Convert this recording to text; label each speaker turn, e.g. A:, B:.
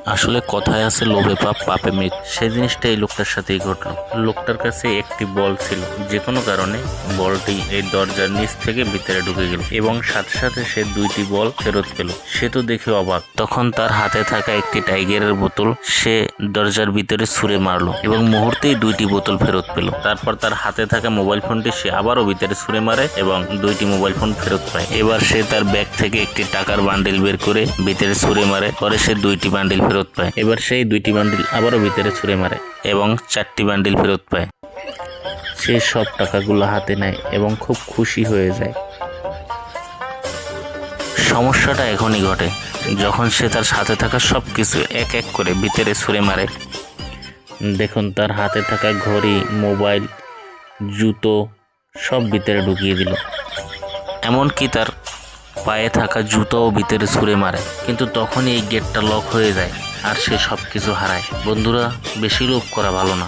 A: আসলে কথায় আছে লোভে পাপ পাপে মৃত্যু। সেই জিনিসটা এই লোকটার সাথেই ঘটলো। লোকটার কাছে একটি বল ছিল, যে কোনো কারণে বলটি এই দরজার নিচ থেকে ভিতরে ঢুকে গেল এবং সাথে সাথে সে দুইটি বল ফেরত পেল। সে তো দেখে অবাক। তখন তার হাতে থাকা একটি টাইগারের বোতল সে দরজার ভিতরে ছুঁড়ে মারলো এবং মুহূর্তেই দুইটি বোতল ফেরত পেল। তারপর তার হাতে থাকা মোবাইল ফোনটি সে আবারও ভিতরে ছুঁড়ে মারে এবং দুইটি মোবাইল ফোন ফেরত পায়। এবার সে তার ব্যাগ থেকে একটি টাকার বান্ডিল বের করে ভিতরে ছুঁড়ে মারে, পরে সে দুইটি বান্ডিল ফেরত পায়। এবার সেই দুইটি বান্ডিল আবারও ভিতরে ছুঁড়ে মারে এবং চারটি বান্ডিল ফেরত পায়। সে সব টাকাগুলো হাতে নেয় এবং খুব খুশি হয়ে যায়। সমস্যাটা এখনই ঘটে যখন সে তার সাথে থাকা সবকিছু এক এক করে ভিতরে ছুঁড়ে মারে। দেখুন, তার হাতে থাকা ঘড়ি, মোবাইল, জুতো সব ভিতরে ঢুকিয়ে দিল। এমনকি তার পায়ে থাকা জুতোও ভিতরে ছুঁড়ে মারে। কিন্তু তখনই এই গেটটা লক হয়ে যায় আর সে সব কিছু হারায়। বন্ধুরা, বেশি লোভ করা ভালো না।